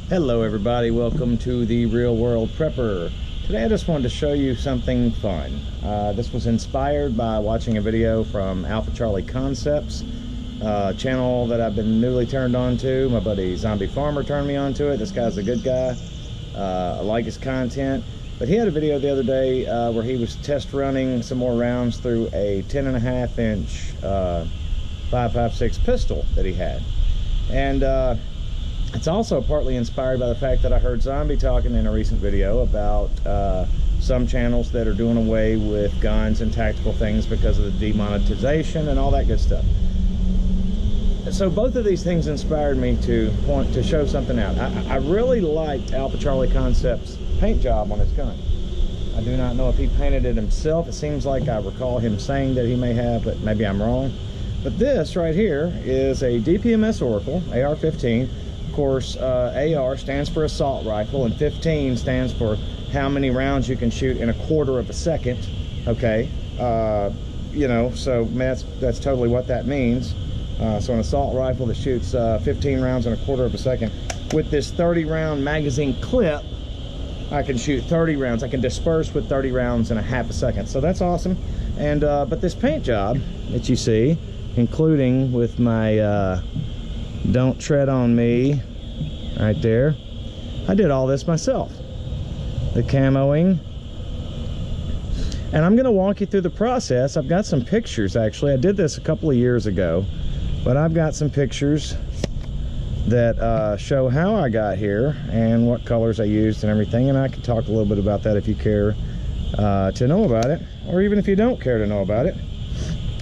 Hello everybody, welcome to the Real World Prepper. Today I just wanted to show you something fun. This was inspired by watching a video from Alpha Charlie Concepts, a channel that I've been newly turned on to. My buddy Zombie Farmer turned me on to it. This guy's a good guy. I like his content. But he had a video the other day where he was test running some more rounds through a 10.5 inch 5.56 pistol that he had. And it's also partly inspired by the fact that I heard Zombie talking in a recent video about some channels that are doing away with guns and tactical things because of the demonetization and all that good stuff. So both of these things inspired me to want to show something out. I really liked Alpha Charlie Concepts' paint job on his gun. I do not know if he painted it himself. It seems like I recall him saying that he may have, but maybe I'm wrong. But this right here is a DPMS Oracle AR-15. Of course, AR stands for assault rifle, and 15 stands for how many rounds you can shoot in a quarter of a second. Okay, you know, so that's totally what that means. So an assault rifle that shoots 15 rounds in a quarter of a second. With this 30 round magazine clip, I can shoot 30 rounds. I can disperse with 30 rounds in a half a second. So that's awesome. And but this paint job that you see, including with my don't tread on me right there, I did all this myself. The camoing. And I'm going to walk you through the process. I've got some pictures, actually. I did this a couple of years ago, but I've got some pictures that show how I got here and what colors I used and everything. And I can talk a little bit about that if you care to know about it, or even if you don't care to know about it.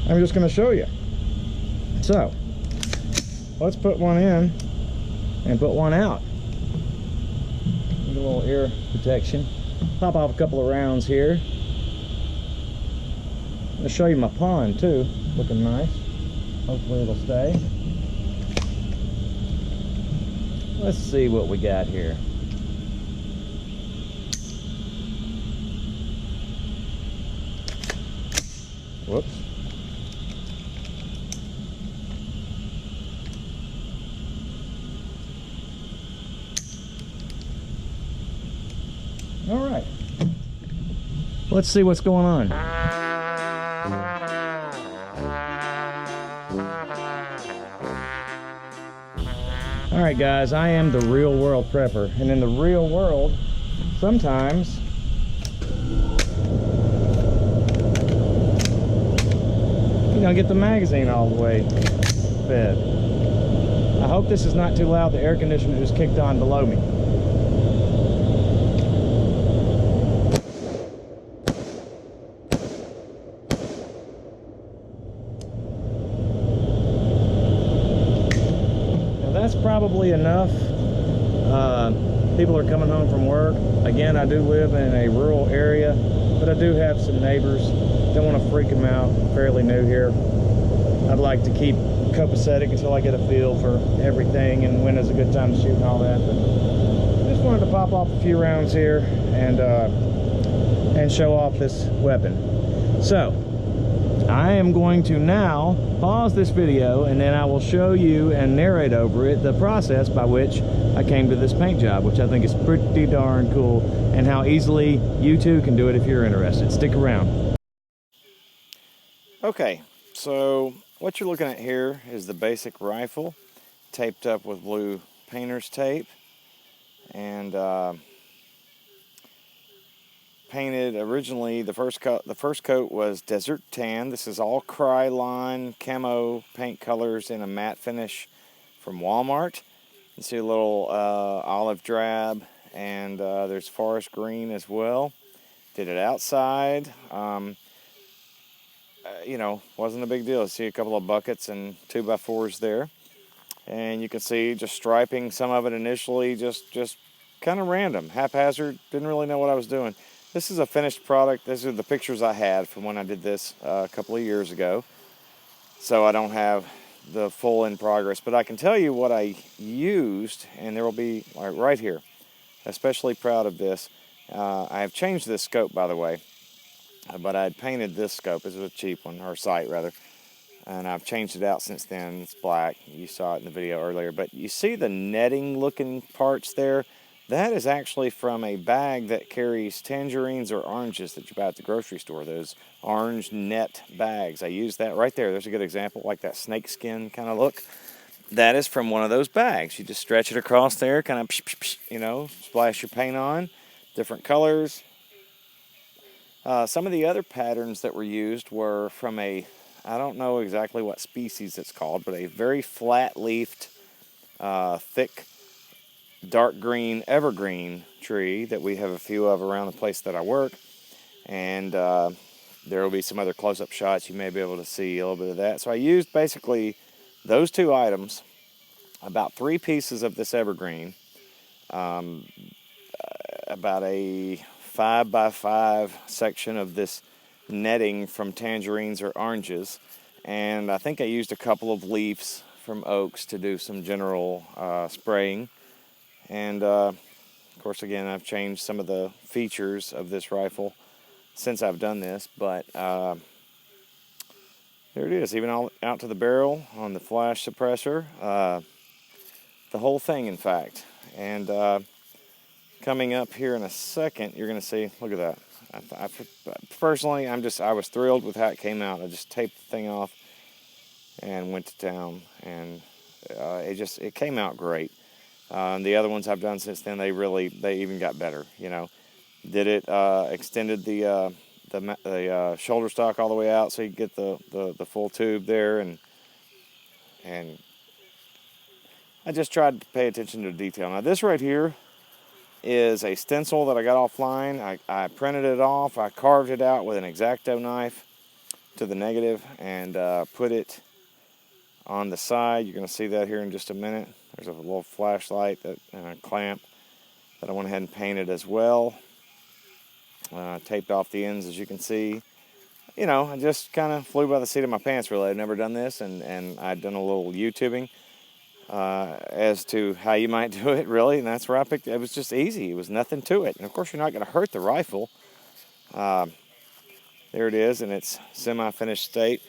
I'm just going to show you. So let's put one in and put one out. Get a little ear protection. Pop off a couple of rounds here. I'm going to show you my pond too. Looking nice. Hopefully it'll stay. Let's see what we got here. Whoops. All right. Let's see what's going on. All right, guys, I am the Real World Prepper, and in the real world, sometimes you don't get the magazine all the way fed. I hope this is not too loud. The air conditioner just kicked on below me. That's probably enough. People are coming home from work. Again, I do live in a rural area, but I do have some neighbors. Don't want to freak them out. I'm fairly new here. I'd like to keep copacetic until I get a feel for everything and when is a good time to shoot and all that. But I just wanted to pop off a few rounds here and show off this weapon. So I am going to now pause this video, and then I will show you and narrate over it the process by which I came to this paint job, which I think is pretty darn cool, and how easily you too can do it if you're interested. Stick around. Okay, so what you're looking at here is the basic rifle taped up with blue painter's tape, and painted originally. The first coat was desert tan. This is all Krylon camo paint colors in a matte finish from Walmart. You see a little olive drab, and there's forest green as well. Did it outside. You know, wasn't a big deal. You see a couple of buckets and 2x4s there, and you can see just striping some of it initially, just kind of random, haphazard. Didn't really know what I was doing. This is a finished product. These are the pictures I had from when I did this a couple of years ago. So I don't have the full in progress, but I can tell you what I used, and there will be right here. Especially proud of this. I have changed this scope, by the way, but I had painted this scope. This was a cheap one, or sight rather. and I've changed it out since then. It's black. You saw it in the video earlier, but you see the netting looking parts there? That is actually from a bag that carries tangerines or oranges that you buy at the grocery store, those orange net bags. I use that right there. There's a good example, like that snake skin kind of look. That is from one of those bags. You just stretch it across there, kind of, you know, splash your paint on, different colors. Some of the other patterns that were used were from I don't know exactly what species it's called, but a very flat-leafed, thick, dark green evergreen tree that we have a few of around the place that I work. And there will be some other close-up shots. You may be able to see a little bit of that. So I used basically those two items, about 3 pieces of this evergreen, about a 5x5 section of this netting from tangerines or oranges, and I think I used a couple of leaves from oaks to do some general spraying. And of course, again, I've changed some of the features of this rifle since I've done this, but there it is, even all out to the barrel on the flash suppressor, the whole thing, in fact. And coming up here in a second, you're going to see, look at that. Personally, I was thrilled with how it came out. I just taped the thing off and went to town, and it came out great. The other ones I've done since then, they even got better. You know, extended the shoulder stock all the way out so you get the full tube there, and I just tried to pay attention to detail. Now this right here is a stencil that I got offline. I printed it off. I carved it out with an X-Acto knife to the negative and put it on the side. You're going to see that here in just a minute. There's a little flashlight and a clamp that I went ahead and painted as well. Taped off the ends, as you can see. You know, I just kind of flew by the seat of my pants, really. I've never done this, and I'd done a little YouTubing as to how you might do it, really, and that's where I picked it. It was just easy. It was nothing to it. And, of course, you're not going to hurt the rifle. There it is in its semi-finished state.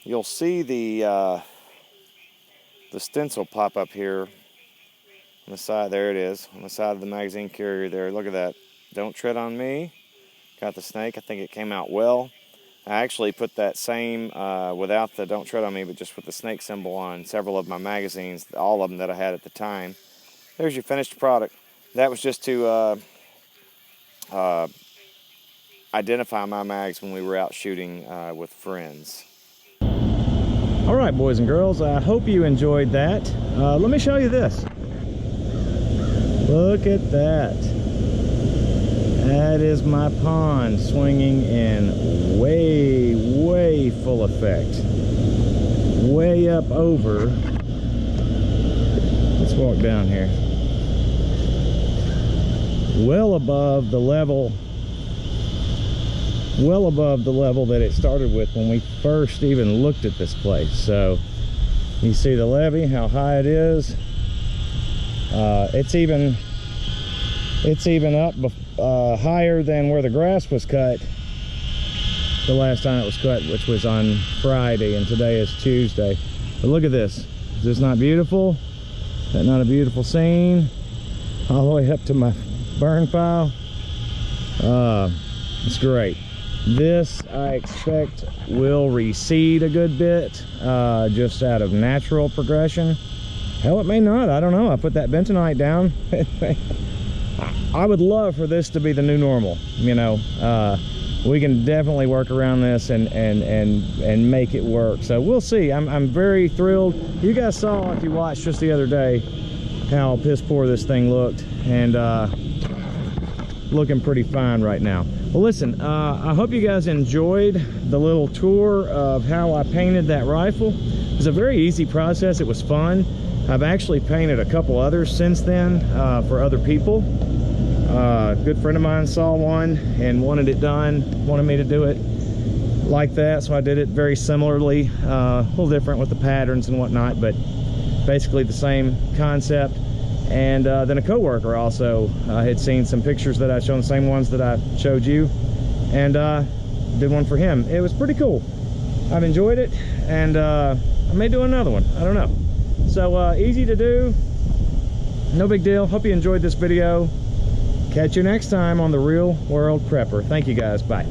You'll see the stencil pop up here on the side. There it is, on the side of the magazine carrier there. Look at that. Don't tread on me. Got the snake. I think it came out well. I actually put that same, without the don't tread on me, but just with the snake symbol on several of my magazines, all of them that I had at the time. There's your finished product. That was just to identify my mags when we were out shooting with friends. All right, boys and girls, I hope you enjoyed that. Let me show you this. Look at that. That is my pond swinging in way full effect. Way up over. Let's walk down here. Well above the level that it started with when we first even looked at this place. So you see the levee, how high it is. It's even up higher than where the grass was cut the last time it was cut, which was on Friday, and today is Tuesday. But look at this. Is this not beautiful? Is that not a beautiful scene? All the way up to my burn pile. It's great. This, I expect, will recede a good bit, just out of natural progression. Hell, it may not. I don't know. I put that bentonite down. I would love for this to be the new normal. You know, we can definitely work around this and make it work. So we'll see. I'm very thrilled. You guys saw, if you watched just the other day, how piss poor this thing looked, and looking pretty fine right now. Well, listen, I hope you guys enjoyed the little tour of how I painted that rifle. It was a very easy process. It was fun. I've actually painted a couple others since then for other people. A good friend of mine saw one and wanted it done, wanted me to do it like that, so I did it very similarly, a little different with the patterns and whatnot, but basically the same concept. And then a coworker also had seen some pictures that I showed, the same ones that I showed you, and did one for him. It was pretty cool. I've enjoyed it, and I may do another one. I don't know. So easy to do, no big deal. Hope you enjoyed this video. Catch you next time on The Real World Prepper. Thank you guys. Bye.